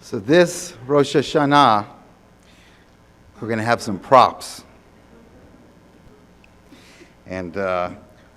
So this Rosh Hashanah, we're going to have some props. And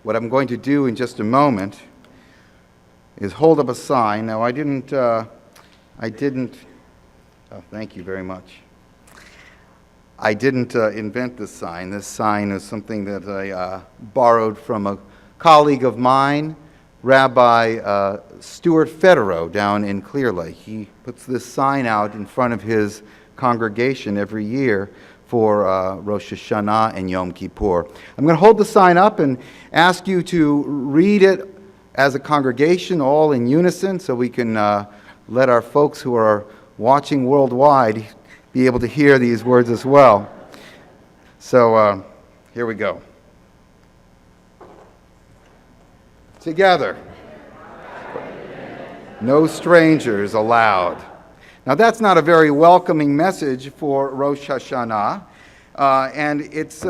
what I'm going to do in just a moment is hold up a sign. Now, I didn't, oh, thank you very much. I didn't invent this sign. This sign is something that I borrowed from a colleague of mine, Rabbi Stuart Federow down in Clear Lake. He puts this sign out in front of his congregation every year for Rosh Hashanah and Yom Kippur. I'm going to hold the sign up and ask you to read it as a congregation, all in unison, so we can let our folks who are watching worldwide be able to hear these words as well. So here we go. Together. No strangers allowed. Now that's not a very welcoming message for Rosh Hashanah, and it's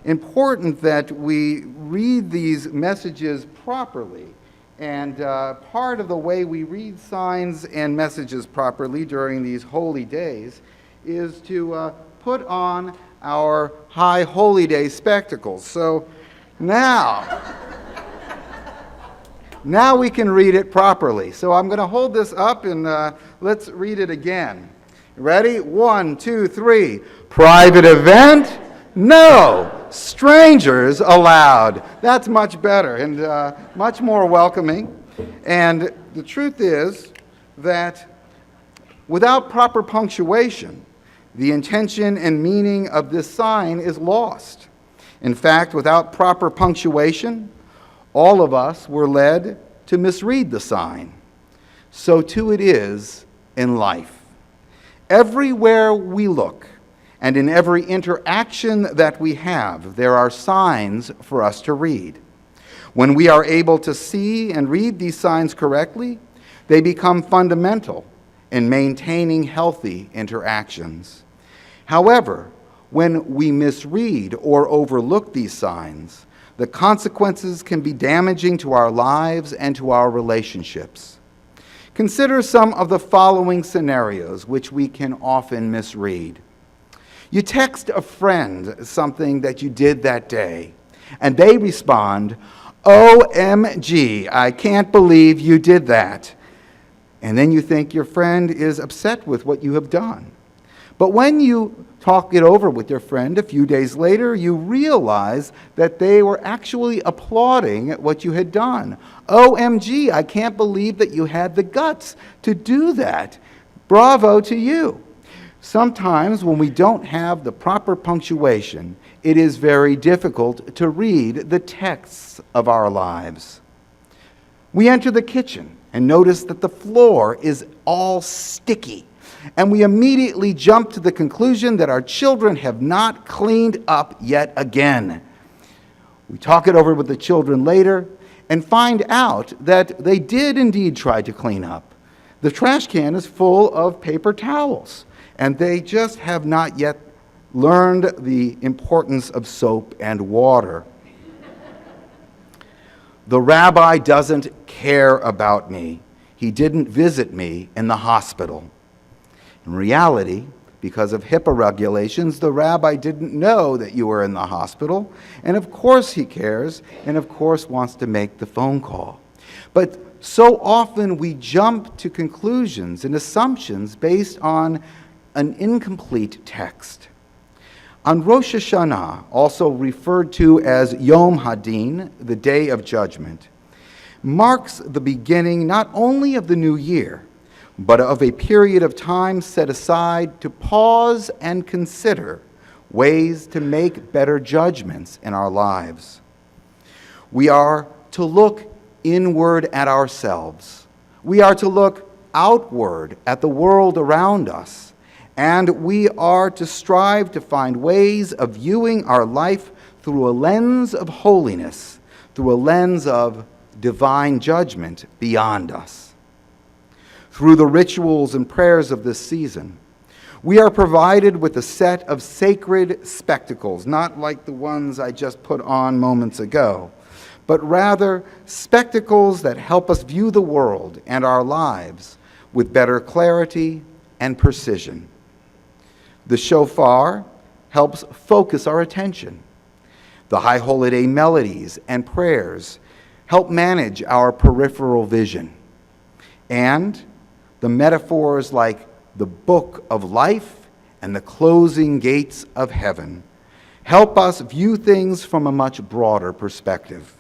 important that we read these messages properly. And part of the way we read signs and messages properly during these holy days is to put on our high holy day spectacles. So now we can read it properly. So I'm going to hold this up and let's read it again. Ready? 1, 2, 3. Private event? No. Strangers allowed. That's much better and much more welcoming. And the truth is that without proper punctuation, the intention and meaning of this sign is lost. In fact, without proper punctuation, all of us were led to misread the sign. So too it is in life. Everywhere we look, and in every interaction that we have, there are signs for us to read. When we are able to see and read these signs correctly, they become fundamental in maintaining healthy interactions. However, when we misread or overlook these signs, the consequences can be damaging to our lives and to our relationships. Consider some of the following scenarios which we can often misread. You text a friend something that you did that day, and they respond, "OMG, I can't believe you did that." And then you think your friend is upset with what you have done. But when you talk it over with your friend a few days later, you realize that they were actually applauding what you had done. "OMG, I can't believe that you had the guts to do that. Bravo to you." Sometimes when we don't have the proper punctuation, it is very difficult to read the texts of our lives. We enter the kitchen and notice that the floor is all sticky, and we immediately jump to the conclusion that our children have not cleaned up yet again. We talk it over with the children later and find out that they did indeed try to clean up. The trash can is full of paper towels, and they just have not yet learned the importance of soap and water. The rabbi doesn't care about me. He didn't visit me in the hospital. In reality, because of HIPAA regulations, the rabbi didn't know that you were in the hospital, and of course he cares, and of course wants to make the phone call. But so often we jump to conclusions and assumptions based on an incomplete text. On Rosh Hashanah, also referred to as Yom Hadin, the Day of Judgment, marks the beginning not only of the new year, but of a period of time set aside to pause and consider ways to make better judgments in our lives. We are to look inward at ourselves. We are to look outward at the world around us. And we are to strive to find ways of viewing our life through a lens of holiness, through a lens of divine judgment beyond us. Through the rituals and prayers of this season, we are provided with a set of sacred spectacles, not like the ones I just put on moments ago, but rather spectacles that help us view the world and our lives with better clarity, and precision. The shofar helps focus our attention. The high holiday melodies and prayers help manage our peripheral vision. And the metaphors like the book of life and the closing gates of heaven help us view things from a much broader perspective.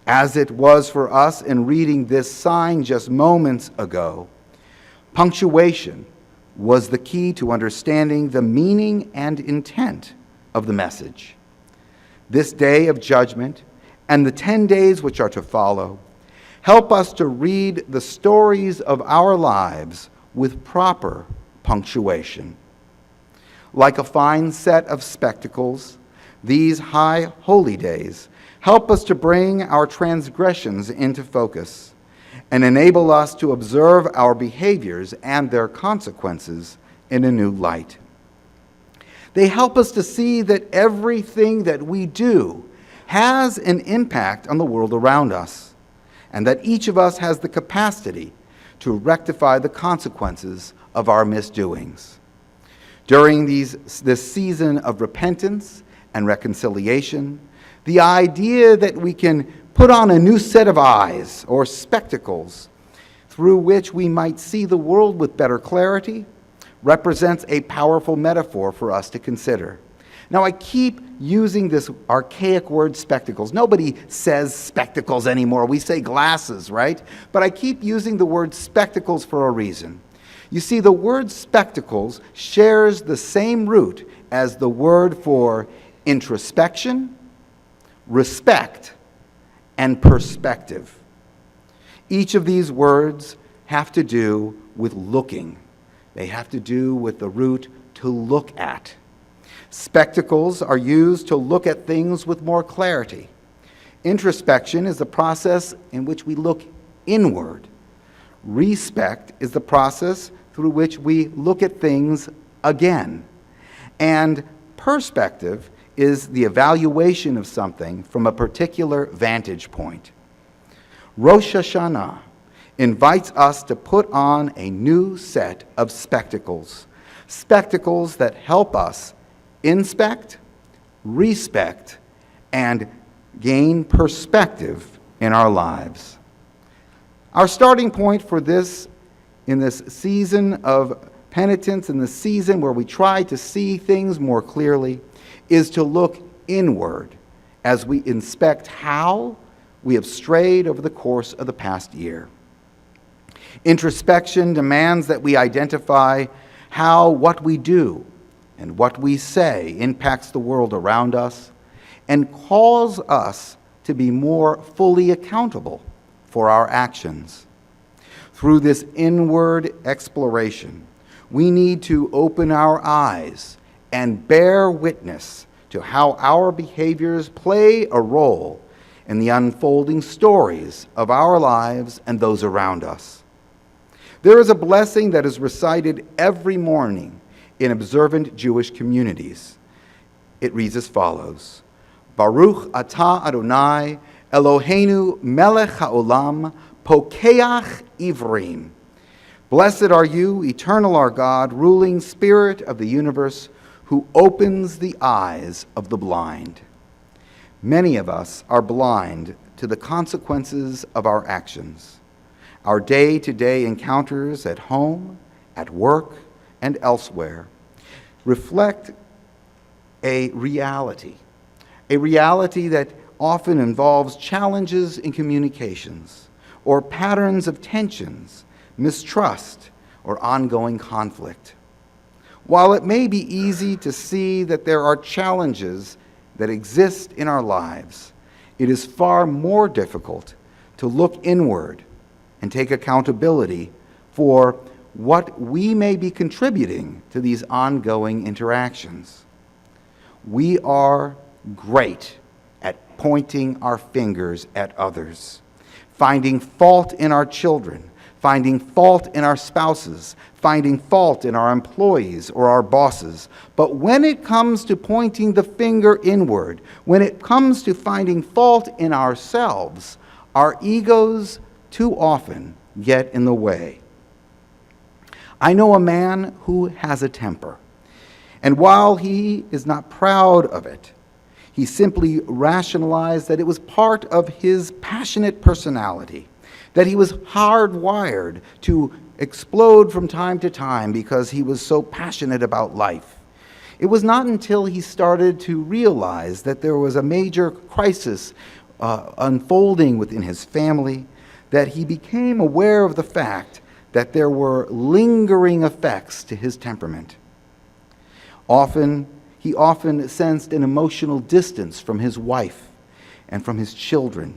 As it was for us in reading this sign just moments ago, punctuation was the key to understanding the meaning and intent of the message. This day of judgment and the 10 days which are to follow help us to read the stories of our lives with proper punctuation. Like a fine set of spectacles, these high holy days help us to bring our transgressions into focus and enable us to observe our behaviors and their consequences in a new light. They help us to see that everything that we do has an impact on the world around us, and that each of us has the capacity to rectify the consequences of our misdoings. During this season of repentance and reconciliation, the idea that we can put on a new set of eyes or spectacles through which we might see the world with better clarity represents a powerful metaphor for us to consider. Now, I keep using this archaic word spectacles. Nobody says spectacles anymore. We say glasses, right? But I keep using the word spectacles for a reason. You see, the word spectacles shares the same root as the word for introspection, respect, and perspective. Each of these words have to do with looking. They have to do with the root to look at. Spectacles are used to look at things with more clarity. Introspection is the process in which we look inward. Respect is the process through which we look at things again. And perspective is the evaluation of something from a particular vantage point. Rosh HaShanah invites us to put on a new set of spectacles, spectacles that help us inspect, respect, and gain perspective in our lives. Our starting point for this, in this season of penitence, in the season where we try to see things more clearly, is to look inward as we inspect how we have strayed over the course of the past year. Introspection demands that we identify how what we do and what we say impacts the world around us and calls us to be more fully accountable for our actions. Through this inward exploration, we need to open our eyes and bear witness to how our behaviors play a role in the unfolding stories of our lives and those around us. There is a blessing that is recited every morning in observant Jewish communities. It reads as follows: Baruch atah Adonai Eloheinu melech haolam pokeach ivrim. Blessed are you, eternal our God, ruling Spirit of the universe, who opens the eyes of the blind. Many of us are blind to the consequences of our actions. Our day-to-day encounters at home, at work, and elsewhere reflect a reality that often involves challenges in communications or patterns of tensions, mistrust, or ongoing conflict. While it may be easy to see that there are challenges that exist in our lives, it is far more difficult to look inward and take accountability for what we may be contributing to these ongoing interactions. We are great at pointing our fingers at others, finding fault in our children, finding fault in our spouses, finding fault in our employees or our bosses. But when it comes to pointing the finger inward, when it comes to finding fault in ourselves, our egos too often get in the way. I know a man who has a temper, and while he is not proud of it, he simply rationalized that it was part of his passionate personality, that he was hardwired to explode from time to time because he was so passionate about life. It was not until he started to realize that there was a major crisis unfolding within his family that he became aware of the fact that there were lingering effects to his temperament. He often sensed an emotional distance from his wife and from his children.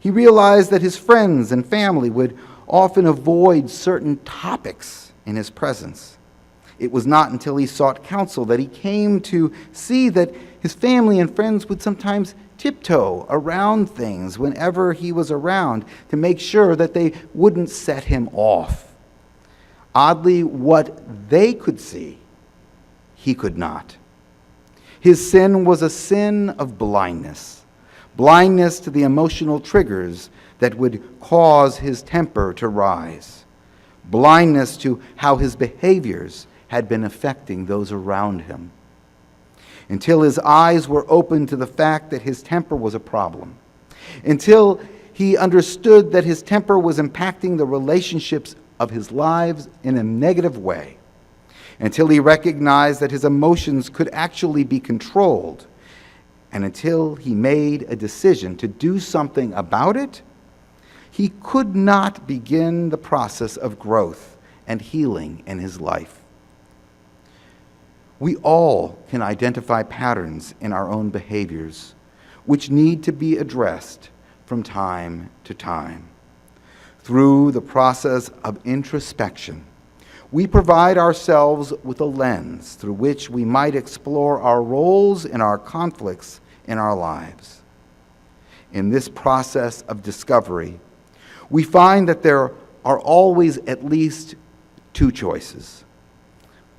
He realized that his friends and family would often avoid certain topics in his presence. It was not until he sought counsel that he came to see that his family and friends would sometimes tiptoe around things whenever he was around to make sure that they wouldn't set him off. Oddly, what they could see, he could not. His sin was a sin of blindness to the emotional triggers that would cause his temper to rise, blindness to how his behaviors had been affecting those around him, until his eyes were open to the fact that his temper was a problem, until he understood that his temper was impacting the relationships of his lives in a negative way, until he recognized that his emotions could actually be controlled, and until he made a decision to do something about it, he could not begin the process of growth and healing in his life. We all can identify patterns in our own behaviors which need to be addressed from time to time. Through the process of introspection, we provide ourselves with a lens through which we might explore our roles and our conflicts in our lives. In this process of discovery, we find that there are always at least two choices.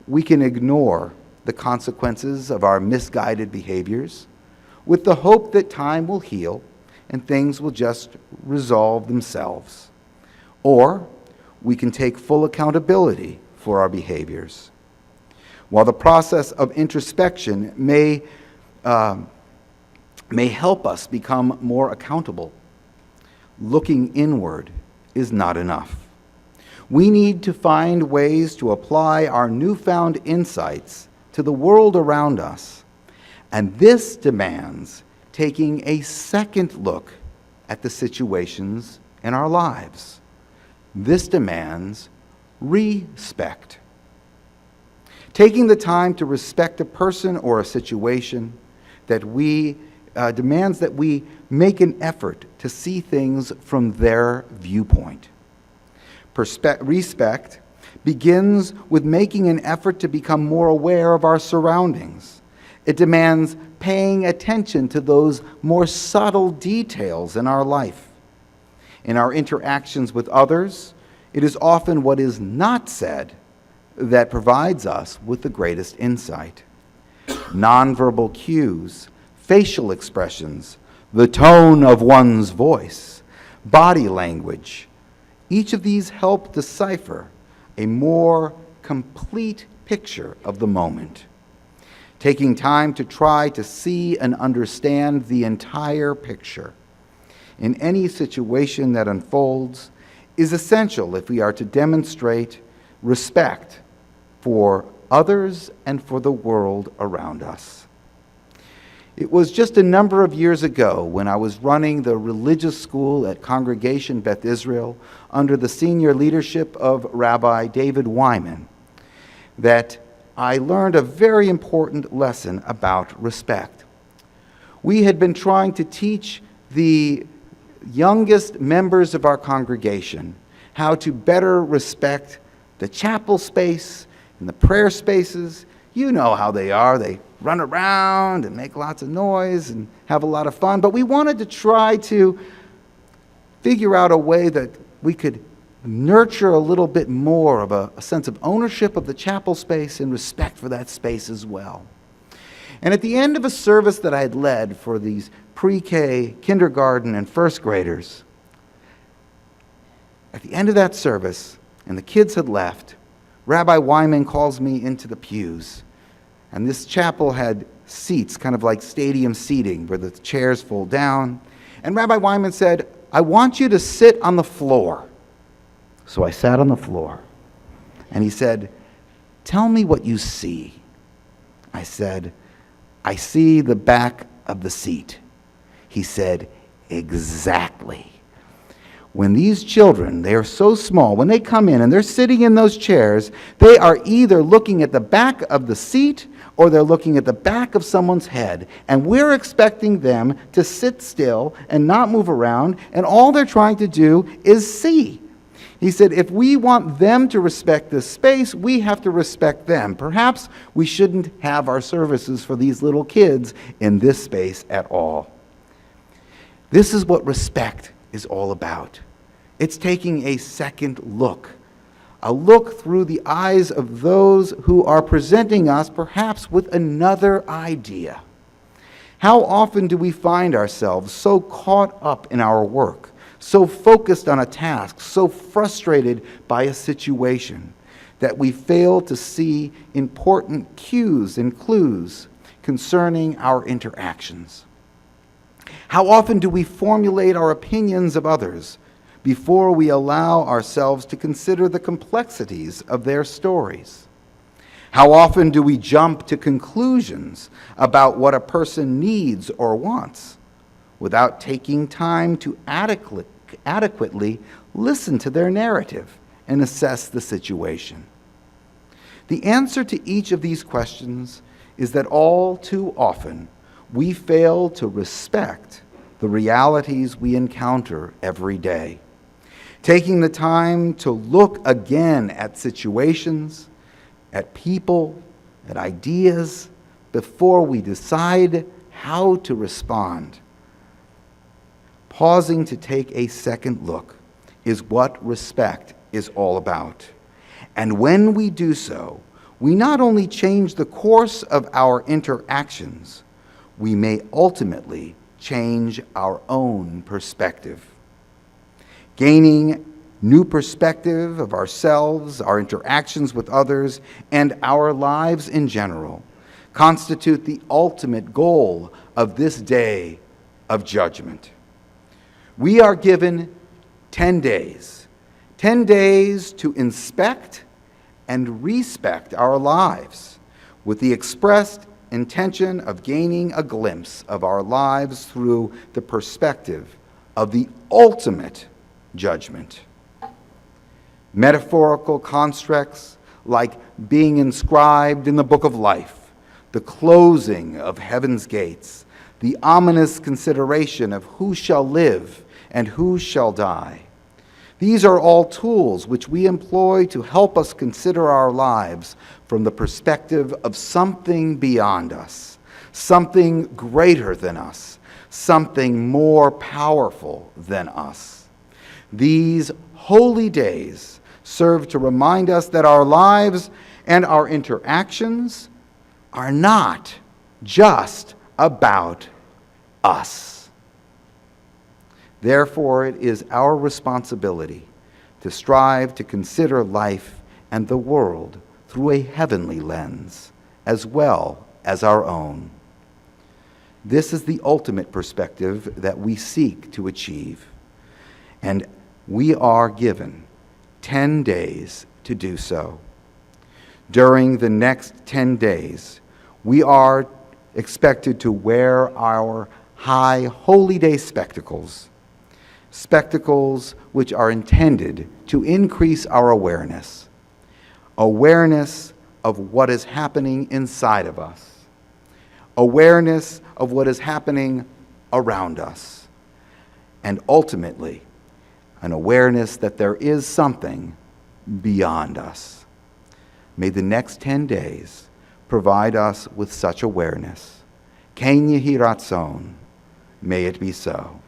We can ignore the consequences of our misguided behaviors with the hope that time will heal and things will just resolve themselves. Or we can take full accountability for our behaviors. While the process of introspection may help us become more accountable, looking inward is not enough. We need to find ways to apply our newfound insights to the world around us, and this demands taking a second look at the situations in our lives. This demands respect. Taking the time to respect a person or a situation demands that we make an effort to see things from their viewpoint. Respect begins with making an effort to become more aware of our surroundings. It demands paying attention to those more subtle details in our life. In our interactions with others, it is often what is not said that provides us with the greatest insight. Nonverbal cues, facial expressions, the tone of one's voice, body language, each of these help decipher a more complete picture of the moment. Taking time to try to see and understand the entire picture in any situation that unfolds is essential if we are to demonstrate respect for others and for the world around us. It was just a number of years ago when I was running the religious school at Congregation Beth Israel under the senior leadership of Rabbi David Wyman that I learned a very important lesson about respect. We had been trying to teach the youngest members of our congregation how to better respect the chapel space and the prayer spaces. You know how they are. They run around and make lots of noise and have a lot of fun. But we wanted to try to figure out a way that we could nurture a little bit more of a sense of ownership of the chapel space and respect for that space as well. And at the end of a service that I had led for these pre-K, kindergarten, and first graders, at the end of that service, and the kids had left, Rabbi Wyman calls me into the pews. And this chapel had seats, kind of like stadium seating, where the chairs fold down. And Rabbi Wyman said, I want you to sit on the floor. So I sat on the floor. And he said, tell me what you see. I said, I see the back of the seat. He said, exactly. When these children, they are so small, when they come in and they're sitting in those chairs, they are either looking at the back of the seat or they're looking at the back of someone's head. And we're expecting them to sit still and not move around, and all they're trying to do is see. He said, if we want them to respect this space, we have to respect them. Perhaps we shouldn't have our services for these little kids in this space at all. This is what respect is all about. It's taking a second look, a look through the eyes of those who are presenting us perhaps with another idea. How often do we find ourselves so caught up in our work, so focused on a task, so frustrated by a situation, that we fail to see important cues and clues concerning our interactions? How often do we formulate our opinions of others before we allow ourselves to consider the complexities of their stories? How often do we jump to conclusions about what a person needs or wants without taking time to adequately listen to their narrative and assess the situation? The answer to each of these questions is that all too often we fail to respect the realities we encounter every day. Taking the time to look again at situations, at people, at ideas, before we decide how to respond. Pausing to take a second look is what respect is all about. And when we do so, we not only change the course of our interactions, we may ultimately change our own perspective. Gaining new perspective of ourselves, our interactions with others, and our lives in general constitute the ultimate goal of this day of judgment. We are given 10 days to inspect and respect our lives with the expressed intention of gaining a glimpse of our lives through the perspective of the ultimate judgment. Metaphorical constructs like being inscribed in the book of life, the closing of heaven's gates, the ominous consideration of who shall live and who shall die. These are all tools which we employ to help us consider our lives from the perspective of something beyond us, something greater than us, something more powerful than us. These holy days serve to remind us that our lives and our interactions are not just about us. Therefore, it is our responsibility to strive to consider life and the world through a heavenly lens, as well as our own. This is the ultimate perspective that we seek to achieve, and we are given 10 days to do so. During the next 10 days, we are expected to wear our high holy day spectacles which are intended to increase our awareness of what is happening inside of us, awareness of what is happening around us, and ultimately, an awareness that there is something beyond us. May the next 10 days provide us with such awareness. Ken Yehi Ratzon, may it be so.